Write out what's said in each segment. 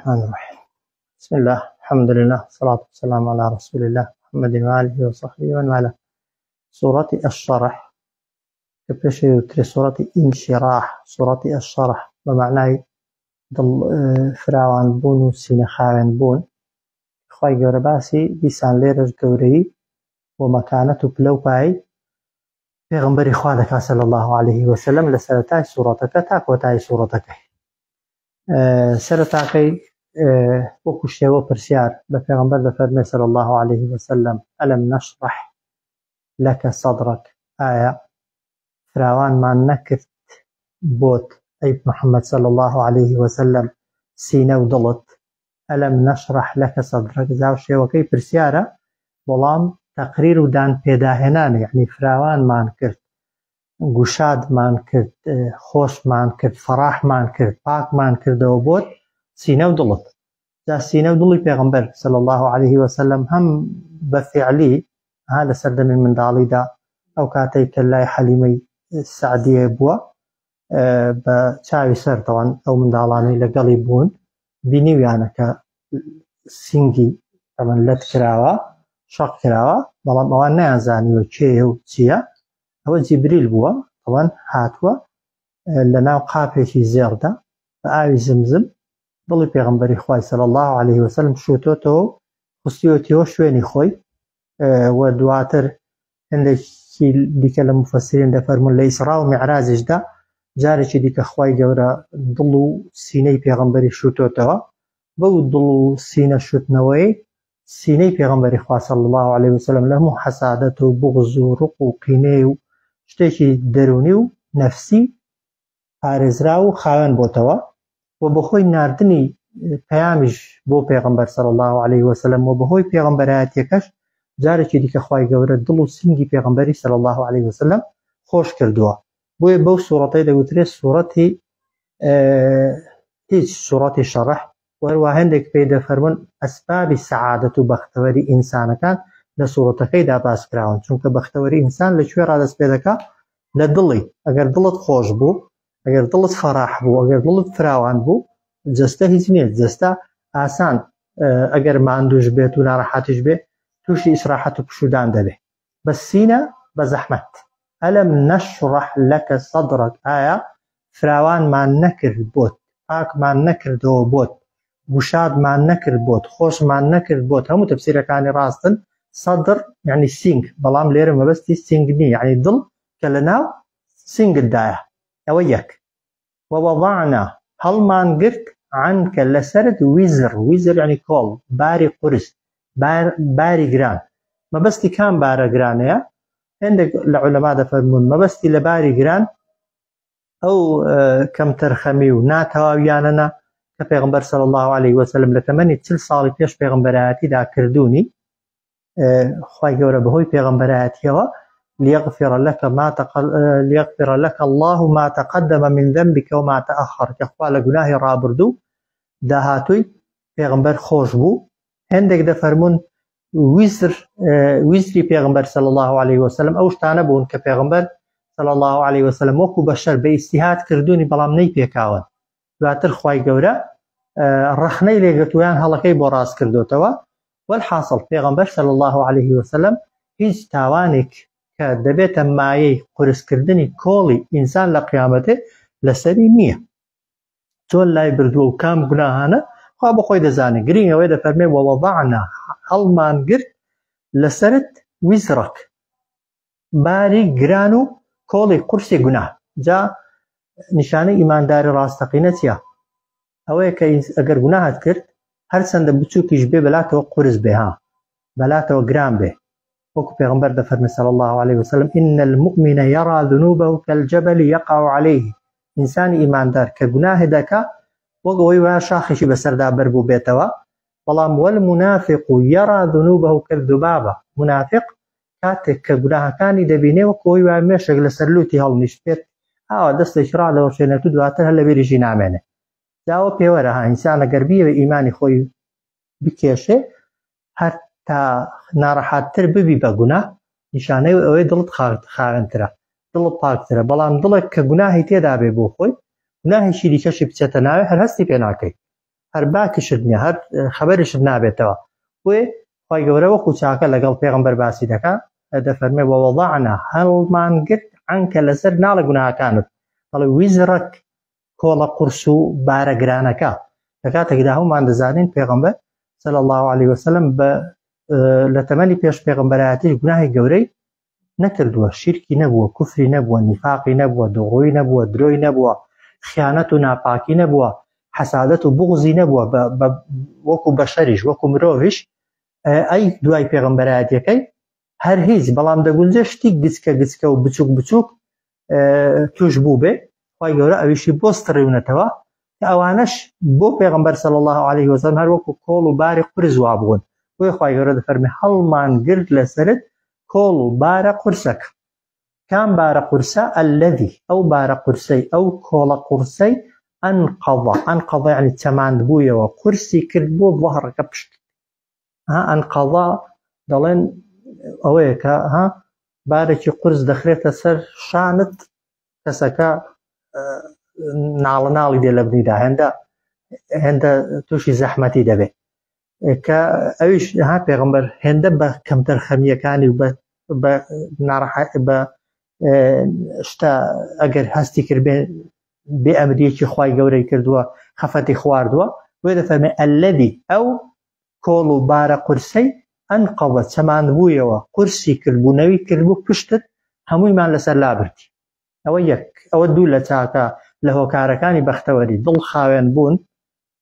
الرحمن الرحيم. بسم الله، الحمد لله، والصلاة والسلام على رسول الله محمد وآله وصحبه ومن والاه. سورة الشرح كبشي تري سورة انشراح، سورة الشرح بمعنى ضل فراوان بون وسين خاوين بون خواهي قرباسي بيسان ليرج قوري ومكانته بلو باي پیغمبر خواه صلى الله عليه وسلم لسرتاي سورتك تاكوتاي سورتك سرتاكي وكشتي وبرسيار بفيغمبر فرمي صلى الله عليه وسلم ألم نشرح لك صدرك آية فراوان ما نكت بوت أي محمد صلى الله عليه وسلم سينة ودلت ألم نشرح لك صدرك زاوشي وكي برسيارة بلام تقرير ودان بيداهنان يعني فراوان ما نكت گوشاد مان کرد، خوش مان کرد، فراح مان کرد، پاک مان کرد و بود سینه و دلت. جا سینه و دلی پیغمبر صلی الله علیه و سلم هم بفعلی هذا سرد من دالی دا او کاتی کلای حلیمی سعدیه بوا بچاوی سر طبعا او من دالانی لقلی بون بینیویانه که سینگی طبعا لد کراوه شق کراوه بلام اوان نیازانی و چیه و چیه هو جبريل بوا طبعا هاتوا لنا قافيشي زيردا فآوي زمزم ضل بيغمبري خواي صلى الله عليه وسلم شوتوتو خصيوتيو شويني خوي ودواتر عندك ديك المفسرين دا فرمون لإسراء ومعراج دا جاري ديك خواي جورا ضلو سيني بيغمبري شوتوتو بو ضلو سيني شوتنوي سيني بيغمبري خواي صلى الله عليه وسلم له حسادته بغض ورق وقيني شتێکی دەرونی و نەفسی پارێزرا و خاوێن بۆتەوە و بەخۆی ناردنی پەیامیش بۆ پێغەمبەر صلی الله عليه وسلم و بەهۆی پێغەمبەرایەتیەکەش جارێکی دیکە خوای گەورە دڵ و سینگی پێغەمبەری صلی الله عليه وسلم خۆش کردووە. بۆیە بەو سوورەتەی دەوترێت سوورەتی هیچ سوورەتی شەڕح وەروە هەندێک پێی دەفەرمون ئەسبابی سەعادەت و بەختەوەری ئینسانەکان لە سوورەتەکەیدا باس کراون چونکە بەختەوەری ئینسان لەکوێ ڕادەست پێ دەکا لە دڵی ئەگەر دڵت خۆش بوو ئەگەر دڵت فەراح بوو ئەگەر دڵت فراوان بوو جەستە هیچ نییە جەستە ئاسان ئەگەر ماندووش بێت و ناڕەحەتیش بێ تووشی ئیسراحەت و پشودان دەبێ بەس سینە بە زەحمەت ئەلەم نەشڕح لەکە سەدرەک ئایا فراوانمان نەکرد بۆت پاکمان نەکردەوە بۆت گوشادمان نەکرد بۆت خۆشمان نەکرد بۆت هەموو تەفسیرەکانی ڕاستن صدر يعني سينج بلام ليرة ما بس سينجني يعني ضل كلنا سينج الداية أوياك ووضعنا هل ما نقرت عنك لسرد ويزر يعني كول باري قرص باري جران ما بس كان باري جران يا عندك العلماء دفرمون ما بس لباري جران أو كم ترخمي وناتها وياننا كبيغمبر صلى الله عليه وسلم لتمني تل صالي بيش بيغمبراتي دا كردوني خواهي قولة بهوي بيغمبراتيها ليغفر لك الله ما تقدم من ذنبك وما تأخر كخوالة قناهي رابردو داهاتوي بيغمبر خوش بو هندك دفرمون ويزري بيغمبر صلى الله عليه وسلم اوش تانبون كبيغمبر صلى الله عليه وسلم وكو بشر باجتهاد كردوني بلام ني بيكاون دواتر خواهي قولة الرخني ليغتويان هلكي براس كردوتوا والحاصل پیغمبر صلى الله عليه وسلم هیچ تاوانێک کە دەبێتە مایەی قورسکردنی کۆڵی ئینسان لە قیامەتێ لەسەری نییە چۆن لای بردووە و کام گوناهانە خوا بەخۆی دەزانێت گرنگە ئەوەی دەفەرمێ ووضعنا هەڵمان گرت لەسەرت ویزرەک باری گران و کۆڵی قورسی گوناه جا نیشانەی ئیمانداری ڕاستەقینە چییە ئەوەیە کە ئەگەر گوناهت کرد هر چەندە بچووکیش بێ بەلاتەوە قورس بێ ها بەلاتەوە گران بێ وەکو پێغەمبەر دەفەرمێ صلی الله عليه وسلم إن المؤمن يرى ذنوبه كالجبل يقع عليه ئینسانی ئیماندار کە گوناهی دەکا وەک ئەوەی وایە شاخێکی بەسەردا بەربوو بێتەوە بەڵام والمنافق يرى ذنوبه كالذبابة منافق کاتێک کە گوناهەکانی دەبینێ وەک ئەوەی وایە مێشێک لەسەر لوتی هەڵنیشتێت ئاوا دەستێکی ڕادەوەشێنێت و دواتر هەر لەبیریشی نامێنێ جاوە پێوەرە ها ئینسان ئەگەر بیەوێ ئیمانی خۆی بکێشێ هەر تا ناڕەحەتتر ببی بە گوناه نیشانەی ئەوەی دڵت خاوێنترە دڵت پاکترە بەڵام دڵێک کە گوناهی تێدا بێ بۆ خۆی گوناهێکی دیکەشی بچێتە ناوێ هەر هەستی پێ ناکەی هەر باکیشت نییە هەر خەبەریشت نابێتەوە بۆیە خی گەورە وەکو چاکە لەگەڵ پێغەمبەر باسی دەکا دەفەرمێ وەوەضعنا هەڵمان گرت عنکە لەسەر ناڵە گوناهەکانت دەڵێ ویزرەک کۆڵە قورس و بارەگرانەکە لە کاتێکدا هەمومان دەزانین پێغەمبەر صلی الله عليه وسلم لە تەمەنی پێش پێغەمبەرایەتی گوناهی گەورەی نەکردووە شیرکی نەبووە کوفری نەبووە نیفاقی نەبووە دۆڕۆی نەبووە درۆی نەبووە خیانەت و ناپاکی نەبووە حەسادەت و بغزی نەبووە وەکو بەشەریش وەکو مرۆڤیش ئەی دوای پێغەمبەرایەتیەکەی هەر هیچ بەڵام دەگونجێ شتی گچکە و بچووک بچووک توش بوو بێ خی گەورە ئەویشی بۆ ستڕیونەتەوە کە ئەوانەش بۆ پێغەمبەر صلی الله عليه وسلم هەر وەکو کۆڵ و باری قورس وا بوون بۆیە خی گەورە دەفەرمێ هەڵمان گرت لەسرت کۆڵ و بارە قورسەک کام بارە قورسە ئەلەذی ئەو بارە قورسەی ئەو کۆڵە قورسەی ئەنقەضە یعنی چەماند بوویەوە قورسی کرد بۆ ظەهرەکە پشت ئەنقەضە دەڵێن ئەوەیە کە بارێکی قورس دەخرێتە سەر شانت کەسەکە ناڵە ناڵی دێ لە بنیدا هێندە تووشی زەحمەتی دەبێت کە ئەویش پێغەمبەر هێندە بە کەمتەر خەمیەکانی و بە شتا ئەگەر هەستی کرد بێ ئەمریەکی خوای گەورەی کردووە خەفەتی خواردووە بۆیە دەفەرمێ ئەلەذی ئەو کۆڵ و بارە قورسەی ئەنقەضە چەماند بوویەوە قورسی کردبوونەوی کردبوو پشتت هەموویمان لەسەر لابرتی ئەوە یەک ئەوە دوو لە چاکە لە هۆکارەکانی بەختەوەری دڵ خاوێن بوون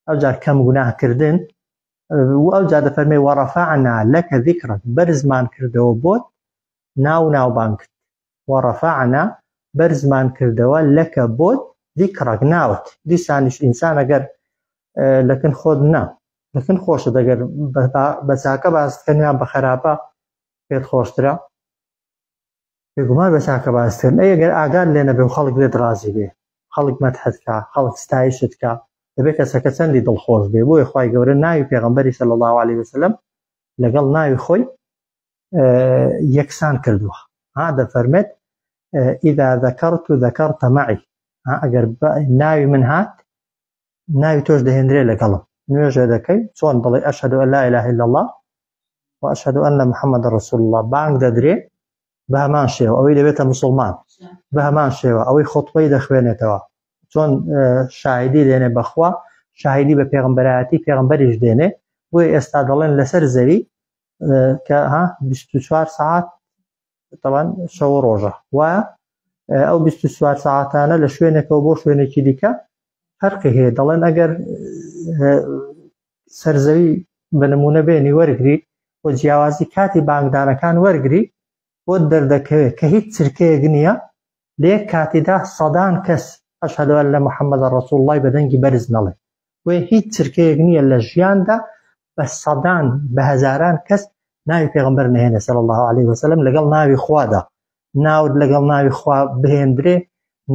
ئەوجار کەم گوناهکردن و ئەوجار دەفەرمێ وەڕەفەعنا لەکە ذیکرەک بەرزمان کردەوە بۆت ناوبان کرد وەڕەفەعنا بەرزمان کردەوە لەکە بۆت ذیکرەک ناوت دیسانیش ئینسان ئەگەر لەکن خۆت لەکن خۆشت ئەگەر بە چاکە باسکردن یان بە خراپە پێت خۆشترە بێگومان بە چاکە باسکردن ئەگەر ئاگار لێ نەبێ و خەڵک لێت ڕازی بێ خەڵک مەدحەتکە خەڵک ستایشتکە دەبێت کەسەکە چەندی دڵخۆش بێ بۆیە خی گەورە ناوی پێغەمبەری صلی الله عليه وسلم لەگەڵ ناوی خۆی یەکسان کردووە دەفەرمێت ئیذا ذەکەرت ذەکەرتە مەعی ئەگەر ناوی من هات ناوی تۆش دەهێنرێ لەگەڵم نوێژە دەکەی چۆن بڵێ ئەشهد ئەن لا إله إلا الله وأشهد أن محمد رسول الله بانگ دەدرێ بە هەمان شێوە ئەوەی دەبێتە موسڵمان بە هەمان شێوە ئەوەی خۆتبەی دەخوێنێتەوە چۆن شاهدی دێنێ بەخوا شاهدی بە پێغەمبەرایەتی پێغەمبەریش دێنێ بۆیە ئێستا دەڵێن لەسەر زەوی کە 24 ساعت طبعا شەو و ڕۆژە وایە ئەو 24 ساعتانە لە شوێنێکەوە بۆ شوێنێکی دیکە فەرقی هەیە دەڵێن ئەگەر سەرزەوی بە نمونە بێنی وەرگری بۆ جیاوازی کاتی بانگدانەکان وەرگری بۆ دەردەکەوێت کە هیچ چرکەیەک نییە لە یەک کاتیدا سەدان کەس ئەشهد ئەن محەممەد ڕەسوول الله بەدەنگی بەرز نەڵێ بۆیە هیچ چرکەیەک نییە لە ژیاندا بە سەدان بە هەزاران کەس ناوی پێغەمبەر نەهێنێ صلی الله عليه وسلم لەگەڵ ناوی خوادا ناوت لەگەڵ ناوی خوا بهێندرێ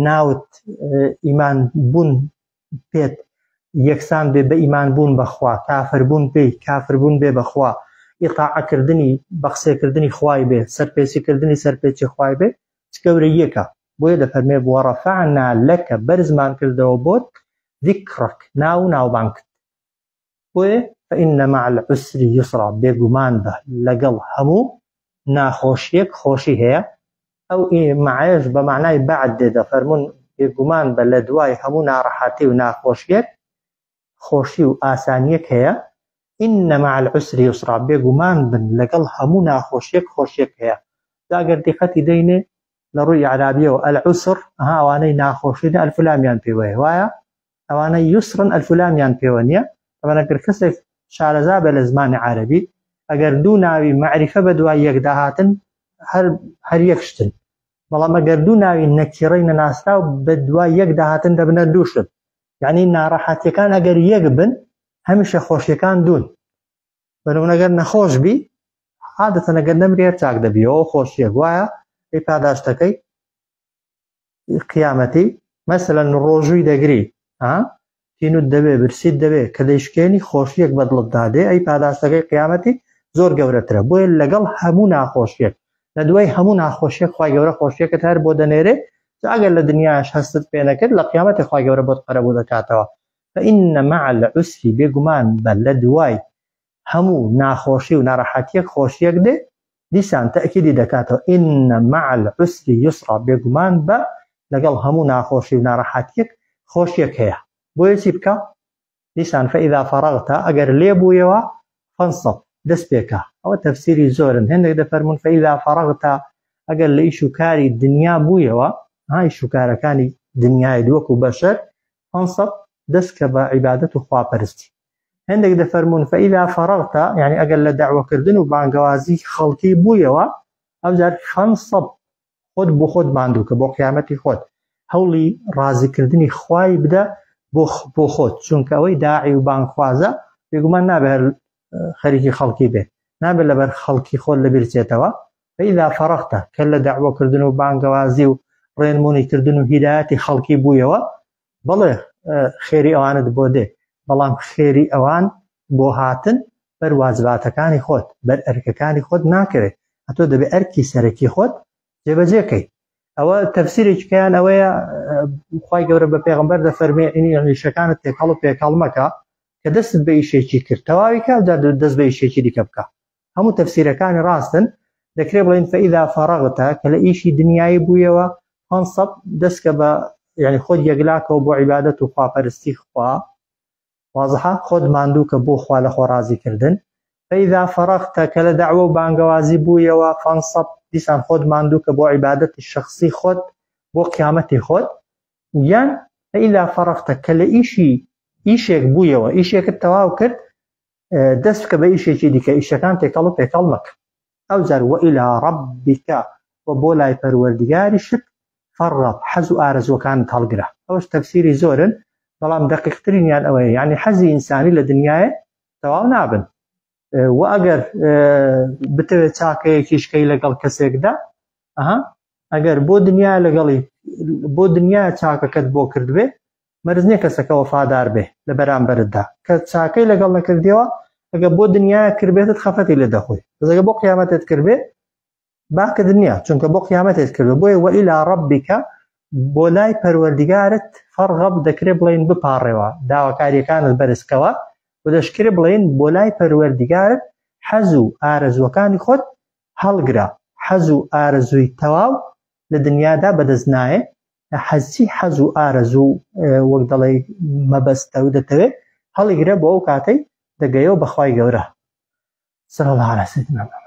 ناوت ئیمان بوون پێت یەکسان بێ بە ئیمان بوون بەخوا کافربوون پێی کافربوون بێ بەخوا ئیطاعەکردنی بەخسێکردنی خوای بێ سەرپێچیکردنی سەرپێچی خوای بێ گەورە یەکە بۆیە دەفەرمێ وەڕەفەعنا لەکە بەرزمان کردەوە بۆت ذیکرەک ناوبان کرد بۆیە فإن مع العسر يسرا بێگومان بە لەگەڵ هەموو ناخۆشیەک خۆشی هەیە ئەو معەش بە معنای بەعد دێ دەفەرمون بێگومان بە لە دوای هەموو ناڕەحەتی و ناخۆشیەک خۆشی و ئاسانیەک هەیە إن مع العسر يسرا بێگومان بن لەگەڵ هەموو ناخۆشیەک خۆشیەک هەیە داگەر دیقەتی دەینێ لە ڕووی عرابیەوە العسر ئەوانەی ناخۆشیدا ئەلفلامیان پێوەیە وایە ئەوانەی یوسرن ئەلفلامیان پێوە نییە ئەگەر کەسێک شارەزا بە لە زمانی عەرەبی ئەگەر دوو ناوی معریفە بە دوای یەکدا هاتن هەر یەک شتن بەڵام ئەگەر دوو ناوی نەکیڕەی نەناسرا و بە دوای یەکدا هاتن دەبنە دوو شت یعنی ناڕەحەتیەکان ئەگەر یەک بن هەمیشە خۆشیەکان دوون بەنمونە ئەگەر نەخۆش بی عادەتەن ئەگەر نەمرێ چاک دەبیەوە خۆشیەک وایە ئەی پاداشتەکەی قیامەتی مەسەلەن ڕۆژووی دەگری تینوت دەبێ برسیت دەبێ کە دەیشکێنی خۆشیەک بەدڵت دادێ ئەی پاداشتەکەی قیامەتی زۆر گەورەترە بۆیە لەگەڵ هەموو ناخۆشیەک لە دوای هەموو ناخۆشیەک خوای گەورە خۆشیەکەت هەر بۆ دەنێرێ ئەگەر لە دنیاش هەستت پێ نەکرد لە قیامەتی خوای گەورە بۆت قەرەبوو دەکاتەوە فإن مع العسر بێگومان بە لە دوای هەموو ناخۆشی و ناڕەحەتیەک خۆشیەک دێ دیسان تەکیدی دەکاتەوە إن مع العسر يسرا بێگومان بە لەگەڵ هەموو ناخۆشی و ناڕەحەتیەک خۆشیەک هەیە بۆیە چی بکە دیسان فإذا فرغت ئەگەر لێ بوویەوە فانصب دەست پێکە ئەوە تەفسیری زۆرن هێندێک دەفەرمون فإذا فرغت ئەگەر لە ئیش و کاری دنیا بوویەوە ئیش و کارەکانی دنیای وەکو بەشەر فانصب دەست کە بە عیبادەت و خواپەرستی هەندێک دەفەرمون فإذا فرغت يعني ئەگەر لە داوەکردن و بانگەوازی خەڵکی بوویەوە ئەوجار فانصب خۆت بۆ خۆت ماندووکە بۆ قیامەتی خۆت هەوڵی ڕازیکردنی خوای بدە بۆ خۆت چونکە ئەوەی داعی و بانگخوازە بێگومان نابێت خەریکی خەڵکی بێت نابێت لەبەر خەڵکی خۆت لەبیرچێتەوە فإذا فرغت کە لە داوەکردن و بانگەوازی و ڕێنمونیکردن و هیدایەتی خەڵکی بوویەوە بەڵێ خێری ئەوانت بۆ دێ بەڵام خێری ئەوان بۆ هاتن بەر واجباتەکانی خۆت بەر ئەرکەکانی خۆت ناکەوێت هەتۆ دەبێت ئەرکی سەرەکی خۆت جێبەجێکەی ئەوە تەفسیرێکیان ئەوەیە خوای گەورە بە پێغەمبەر دەفەرمێ ئیشەکانت تێکەڵ و پێکەڵ مەکە کە دەستت بە ئیشێکی کرد تەواوی کە دەست بە ئیشێکی دیکە بکە هەموو تەفسیرەکانی ڕاستن دەکرێت بڵێن فإذا فرغت کە لە ئیشی دنیایی بوویەوە فانصب دەست کە بە يعني خۆت یەکلاکەوە بۆ عیبادەت و خواپەرستی خوا واضحە خۆت ماندووکە بۆ خوا لە خۆ ڕازیکردن فإذا فرغت کە لە داوە و بانگەوازی بوویەوە فانصب دیسان خۆت ماندووکە بۆ عیبادەتی شخصی خۆت بۆ قیامەتی خۆت یان فإذا فرغت کە لە ئیشێک بوویەوە ئیشێکت تەواو کرد دەست بکە بە ئیشێکی دیکە ئیشەکان تێکەڵ و پێکەڵ مەکە ئەوجار وإلى ربك و بۆ لای پەروەردگاریشت فەڕەب حەز و ئارەزوەکانت هەڵگرە ئەوەش تەفسیری زۆرن بەڵام دەقیقترینیان ئەوەیە یعنی حەزی ئینسانی لە دنیاە تەواو نابن و ئەگەر بتەوێت چاکەیەکیشکەی لەگەڵ کەسێکدا ئەگەر بۆ دنیا چاکەکەت بۆ کردبێ مەرج نییە کەسەکە وەفادار بێ لە بەرامبەرتدا کە چاکەی لەگەڵ نەکردیەوە ئەگەر بۆ دنیا کردبێتت خەفەتی لە دەخۆی ئەگەر بۆ قیامەتت کردبێ باکرد نییە چونکە بۆ قیامەتت کردو بۆیە وإلى ربك بۆ لای پەروەردگارت فەرغەب دەکرێت بڵێن بپاڕێەوە داواکاریەکانت بەرزکەوە و دەشکرێت بڵێن بۆ لای پەروەردگارت حەز و ئارەزوەکانی خۆت هەڵگرە حەز و ئارەزووی تەواو لە دنیادا بەدەست نایە حەزی حەز و ئارەزوو وەک دەڵێ مەبەستە و دەتەوێت هەڵیگرە بۆ ئەو کاتەی دەگەیەوە بەخوای گەورە صلی الله علیه وسلم